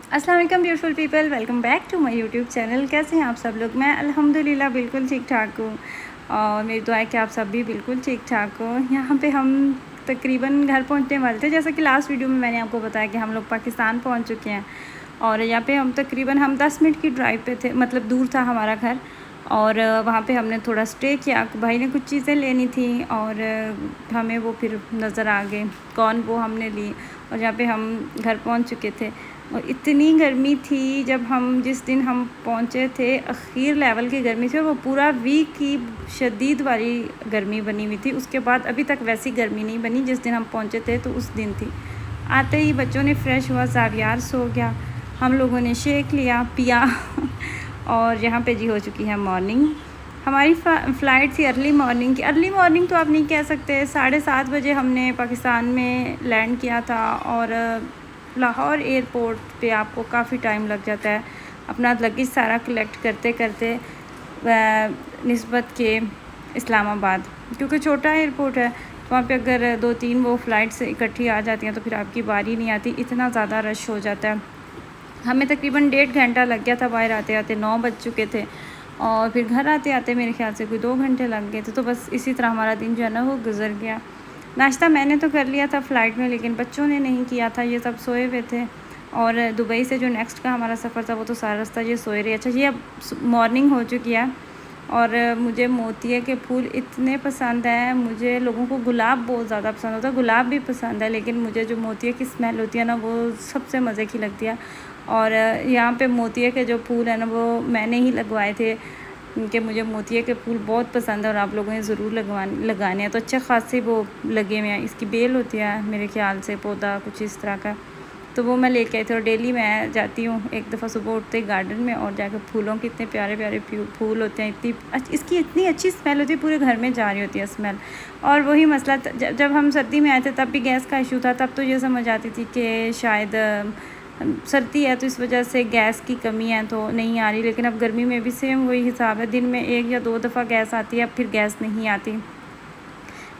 अस्सलाम वालेकुम beautiful people, welcome back to my YouTube channel. कैसे हैं आप सब लोग? मैं अल्हम्दुलिल्लाह बिल्कुल ठीक ठाक हूँ और मेरी दुआ है कि आप सब भी बिल्कुल ठीक ठाक हो। यहाँ पे हम तकरीबन घर पहुँचने वाले थे, जैसा कि लास्ट वीडियो में मैंने आपको बताया कि हम लोग पाकिस्तान पहुँच चुके हैं। और यहाँ पे हम तकरीबन 10 मिनट की ड्राइव पे थे, मतलब दूर था हमारा घर। और वहाँ पे हमने थोड़ा स्टे किया, भाई ने कुछ चीज़ें लेनी थी और हमें वो फिर नज़र आ गए कौन वो हमने ली। और यहाँ पे हम घर पहुँच चुके थे और इतनी गर्मी थी जिस दिन हम पहुँचे थे, आखिर लेवल की गर्मी थी और वो पूरा वीक की शदीद वाली गर्मी बनी हुई थी। उसके बाद अभी तक वैसी गर्मी नहीं बनी जिस दिन हम पहुँचे थे, तो उस दिन थी। आते ही बच्चों ने फ्रेश हुआ, ज़ावियार सो गया, हम लोगों ने शेक लिया पिया और यहाँ पे जी हो चुकी है मॉर्निंग। हमारी फ़्लाइट थी अर्ली मॉर्निंग की। अर्ली मॉर्निंग तो आप नहीं कह सकते, 7:30 बजे हमने पाकिस्तान में लैंड किया था और लाहौर एयरपोर्ट पे आपको काफ़ी टाइम लग जाता है अपना लगेज सारा कलेक्ट करते करते निस्बत के इस्लामाबाद, क्योंकि छोटा एयरपोर्ट है। तो वहाँ पे अगर 2-3 वो फ़्लाइट्स इकट्ठी आ जाती हैं तो फिर आपकी बारी नहीं आती, इतना ज़्यादा रश हो जाता है। हमें तकरीबन 1.5 घंटा लग गया था, बाहर आते आते 9 बज चुके थे और फिर घर आते आते मेरे ख्याल से कोई 2 घंटे लग गए थे। तो बस इसी तरह हमारा दिन जो है ना वो गुजर गया। नाश्ता मैंने तो कर लिया था फ़्लाइट में, लेकिन बच्चों ने नहीं किया था, ये सब सोए हुए थे। और दुबई से जो नेक्स्ट का हमारा सफ़र था वो तो सारा रास्ता ये सोए रहे। अच्छा, ये अब मॉर्निंग हो चुकी है और मुझे मोतिये के फूल इतने पसंद हैं। मुझे लोगों को गुलाब बहुत ज़्यादा पसंद होता है, गुलाब भी पसंद है, लेकिन मुझे जो मोतिये की स्मेल होती है ना वो सबसे मज़े की लगती है। और यहाँ पे मोतिये के जो फूल हैं ना वो मैंने ही लगवाए थे, कि मुझे मोतिये के फूल बहुत पसंद है और आप लोगों ने ज़रूर लगाने हैं। तो अच्छे खासे वो लगे हुए हैं, इसकी बेल होती है मेरे ख्याल से, पौधा कुछ इस तरह का। तो वो मैं लेके आई थी और डेली मैं जाती हूँ एक दफ़ा सुबह उठते ही गार्डन में और जाकर फूलों के इतने प्यारे प्यारे फूल होते हैं, इसकी इतनी अच्छी स्मेल होती है, पूरे घर में जा रही होती है स्मेल। और वही मसला जब हम सर्दी में आए थे तब भी गैस का इशू था, तब तो ये समझ आती थी कि शायद सर्दी है तो इस वजह से गैस की कमी है तो नहीं आ रही। लेकिन अब गर्मी में भी सेम वही हिसाब है, दिन में 1 या 2 दफ़ा गैस आती है, अब फिर गैस नहीं आती।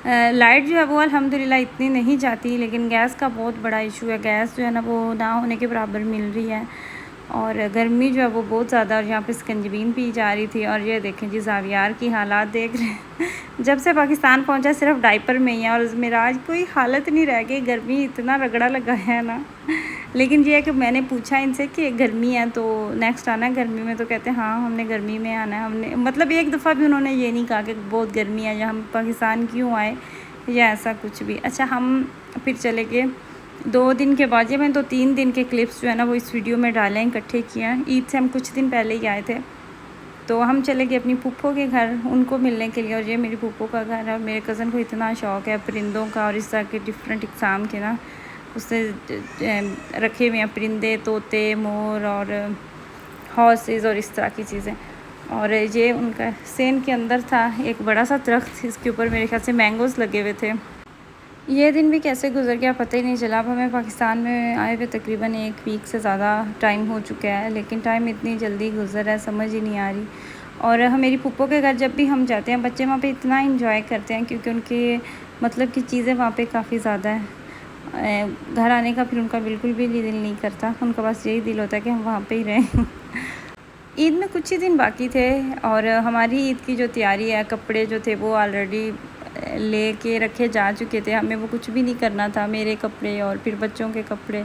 लाइट जो है वो अल्हम्दुलिल्लाह इतनी नहीं जाती, लेकिन गैस का बहुत बड़ा इशू है। गैस जो है ना वो ना होने के बराबर मिल रही है और गर्मी जो है वो बहुत ज़्यादा। और यहाँ पे स्कंजबीन पी जा रही थी और ये देखें जी ज़ावियार की हालात देख रहे हैं जब से पाकिस्तान पहुँचा सिर्फ डाइपर में ही है और मेरा आज कोई हालत नहीं रह गई, गर्मी इतना रगड़ा लगा है ना। लेकिन ये है कि मैंने पूछा इनसे कि गर्मी है तो नेक्स्ट आना है गर्मी में, तो कहते हैं हाँ हमने गर्मी में आना है। हमने मतलब एक दफ़ा भी उन्होंने ये नहीं कहा कि बहुत गर्मी है या हम पाकिस्तान क्यों आए या ऐसा कुछ भी। अच्छा, हम फिर चले गए 2 दिन के बाद। ये मैंने 2-3 दिन के क्लिप्स जो है ना वो इस वीडियो में डाले हैं, इकट्ठे किए हैं। ईद से हम कुछ दिन पहले ही आए थे, तो हम चले गए अपनी फूफो के घर उनको मिलने के लिए। और ये मेरी फूफो का घर है और मेरे कज़न को इतना शौक़ है परिंदों का और इस तरह के डिफरेंट इक़साम के ना उसने रखे हुए हैं परिंदे, तोते, मोर और हॉर्सेस और इस तरह की चीज़ें। और ये उनका सेन के अंदर था एक बड़ा सा दरख्त, इसके ऊपर मेरे ख्याल से मैंगोज़ लगे हुए थे। ये दिन भी कैसे गुजर गया पता ही नहीं चला। अब हमें पाकिस्तान में आए हुए तकरीबन 1 वीक से ज़्यादा टाइम हो चुका है, लेकिन टाइम इतनी जल्दी गुजर है समझ ही नहीं आ रही। और मेरी फूफो के घर जब भी हम जाते हैं बच्चे वहाँ पे इतना इंजॉय करते हैं, क्योंकि उनके मतलब की चीज़ें वहाँ पे काफ़ी ज़्यादा है। घर आने का फिर उनका बिल्कुल भी दिल नहीं करता, उनका बस यही दिल होता है कि हम वहाँ पे ही रहें। ईद में कुछ ही दिन बाकी थे और हमारी ईद की जो तैयारी है, कपड़े जो थे वो ऑलरेडी ले के रखे जा चुके थे, हमें वो कुछ भी नहीं करना था। मेरे कपड़े और फिर बच्चों के कपड़े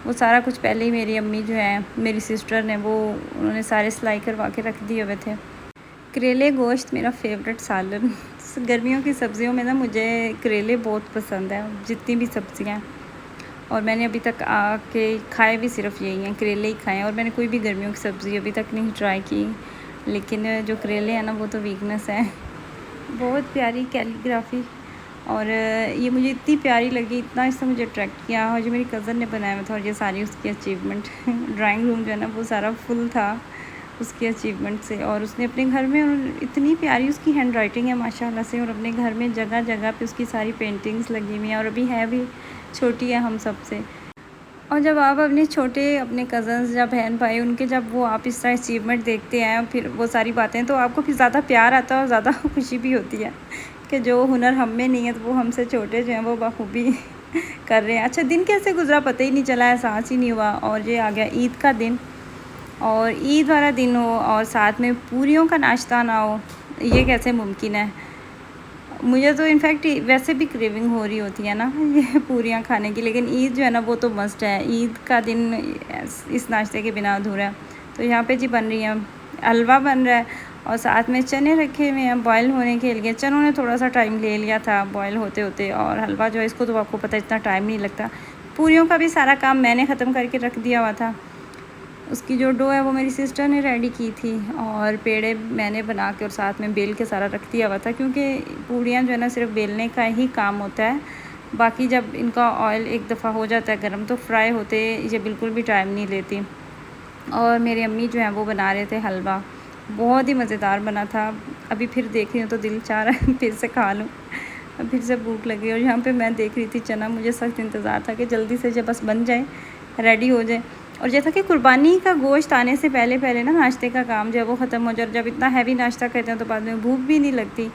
वो सारा कुछ पहले ही मेरी अम्मी जो है मेरी सिस्टर ने वो उन्होंने सारे सिलाई करवा के रख दिए हुए थे। करेले गोश्त मेरा फेवरेट सालन। गर्मियों की सब्ज़ियों में ना मुझे करेले बहुत पसंद है, जितनी भी सब्ज़ियाँ हैं। और मैंने अभी तक आके खाए भी सिर्फ यही हैं, करेले ही खाए हैं। और मैंने कोई भी गर्मियों की सब्ज़ी अभी तक नहीं ट्राई की, लेकिन जो करेले हैं ना वो तो वीकनेस है। बहुत प्यारी कैलीग्राफी और ये मुझे इतनी प्यारी लगी, इतना इससे मुझे अट्रैक्ट किया। और जो मेरी कज़न ने बनाया हुआ था और ये सारी उसकी अचीवमेंट ड्राइंग रूम जो है ना वो सारा फुल था उसकी अचीवमेंट से। और उसने अपने घर में इतनी प्यारी उसकी हैंड राइटिंग है माशाल्लाह से, और अपने घर में जगह जगह पे उसकी सारी पेंटिंग्स लगी हुई हैं और अभी है भी छोटी है हम सब से। और जब आप अपने छोटे अपने कज़न्स या बहन भाई उनके जब वो आप इस तरह अचीवमेंट देखते हैं फिर वो सारी बातें, तो आपको फिर ज़्यादा प्यार आता है और ज़्यादा खुशी भी होती है कि जो हुनर हम में नहीं है तो वो हमसे छोटे जो हैं वो बखूबी कर रहे हैं। अच्छा, दिन कैसे गुजरा पता ही नहीं चला, एहसास ही नहीं हुआ। और ये आ गया ईद का दिन, और ईद वाला दिन हो और साथ में पूरियों का नाश्ता ना हो, ये कैसे मुमकिन है। मुझे तो इनफैक्ट वैसे भी क्रेविंग हो रही होती है ना ये पूरियाँ खाने की, लेकिन ईद जो है ना वो तो मस्ट है। ईद का दिन इस नाश्ते के बिना अधूरा है। तो यहाँ पे जी बन रही है, हलवा बन रहा है और साथ में चने रखे हुए हैं बॉयल होने के लिए। चनों ने थोड़ा सा टाइम ले लिया था बॉयल होते होते, और हलवा जो है इसको तो आपको पता है इतना टाइम नहीं लगता। पूरियों का भी सारा काम मैंने ख़त्म करके रख दिया हुआ था। उसकी जो डो है वो मेरी सिस्टर ने रेडी की थी, और पेड़े मैंने बना के और साथ में बेल के सारा रख दिया हुआ था, क्योंकि पूड़ियाँ जो है ना सिर्फ बेलने का ही काम होता है। बाकी जब इनका ऑयल एक दफ़ा हो जाता है गर्म तो फ्राई होते ये बिल्कुल भी टाइम नहीं लेती। और मेरी अम्मी जो है वो बना रहे थे हलवा, बहुत ही मज़ेदार बना था। अभी फिर देख रही हूँ तो दिल चाह रहा है फिर से खा लूँ, फिर से भूख लगी। और यहाँ पे मैं देख रही थी चना, मुझे सख्त इंतज़ार था कि जल्दी से जब बस बन जाए, रेडी हो जाए। और जैसा कि कुर्बानी का गोश्त आने से पहले पहले ना नाश्ते का काम जो है वो ख़त्म हो जाए। और जब इतना हैवी नाश्ता करते हैं तो बाद में भूख भी नहीं लगती।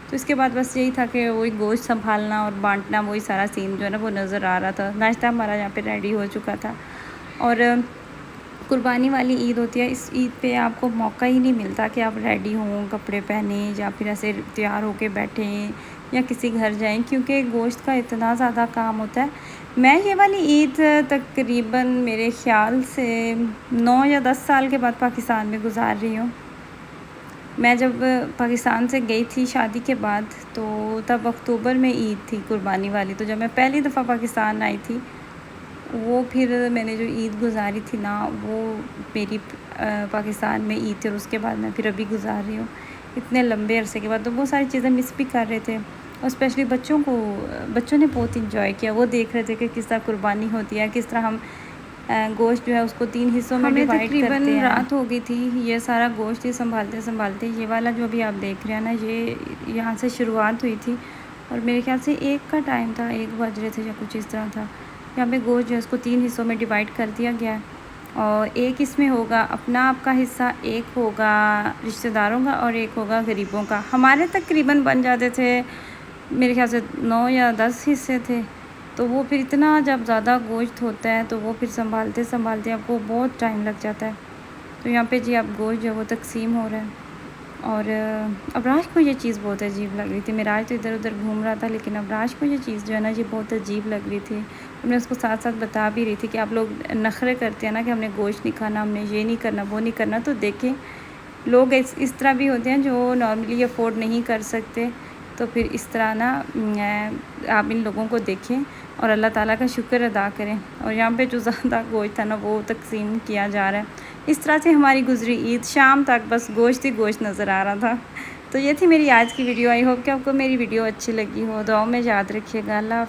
तो इसके बाद बस यही था कि वही गोश्त संभालना और बांटना, वही सारा सीन जो है ना वो नज़र आ रहा था। नाश्ता हमारा यहाँ पे रेडी हो चुका था। और कुर्बानी वाली ईद होती है, इस ईद पे आपको मौका ही नहीं मिलता कि आप रेडी हों, कपड़े पहने या फिर ऐसे तैयार होके बैठें या किसी घर जाएं, क्योंकि गोश्त का इतना ज़्यादा काम होता है। मैं ये वाली ईद तकरीबन मेरे ख़्याल से 9 या 10 साल के बाद पाकिस्तान में गुजार रही हूँ। मैं जब पाकिस्तान से गई थी शादी के बाद, तो तब अक्टूबर में ईद थी कुर्बानी वाली। तो जब मैं पहली दफ़ा पाकिस्तान आई थी, वो फिर मैंने जो ईद गुजारी थी ना वो मेरी पाकिस्तान में ईद थी, और उसके बाद मैं फिर अभी गुजार रही हूँ इतने लंबे अरसे के बाद। तो बहुत सारी चीज़ें मिस भी कर रहे थे, और स्पेशली बच्चों ने बहुत इंजॉय किया। वो देख रहे थे कि किस तरह कुर्बानी होती है, किस तरह हम गोश्त जो है उसको 3 हिस्सों में डिवाइड करते हैं। रात हो गई थी, ये सारा गोश्त ही संभालते संभालते, ये वाला जो अभी आप देख रहे हैं ना, ये यहाँ से शुरुआत हुई थी। और मेरे ख्याल से 1 का टाइम था, 1 बज रहे थे या कुछ इस तरह था। यहाँ पे गोश्त जो है उसको 3 हिस्सों में डिवाइड कर दिया गया है, और एक इसमें होगा अपना आपका हिस्सा, एक होगा रिश्तेदारों का, और एक होगा गरीबों का। हमारे तकरीबन बन जाते थे मेरे ख्याल से 9 या 10 हिस्से थे। तो वो फिर इतना जब ज़्यादा गोश्त होता है तो वो फिर संभालते संभालते आपको बहुत टाइम लग जाता है। तो यहाँ पे जी अब गोश्त जो है वो तकसीम हो रहा है। और अबराज को ये चीज़ बहुत अजीब लग रही थी। मेराज तो इधर उधर घूम रहा था, लेकिन अबराज को ये चीज़ जो है ना ये बहुत अजीब लग रही थी। और मैं उसको साथ साथ बता भी रही थी कि आप लोग नखरे करते हैं ना कि हमने गोश्त नहीं खाना, हमने ये नहीं करना, वो नहीं करना। तो देखें, लोग इस तरह भी होते हैं जो नॉर्मली अफोर्ड नहीं कर सकते। तो फिर इस तरह ना आप इन लोगों को देखें और अल्लाह ताला का शुक्र अदा करें। और यहाँ पे जो ज़्यादा गोश्त था ना वो तकसीम किया जा रहा है। इस तरह से हमारी गुजरी ईद, शाम तक बस गोश्त ही गोश्त नज़र आ रहा था। तो ये थी मेरी आज की वीडियो। आई होप कि आपको मेरी वीडियो अच्छी लगी हो। दुआओं में याद रखिएगा। अल्लाह।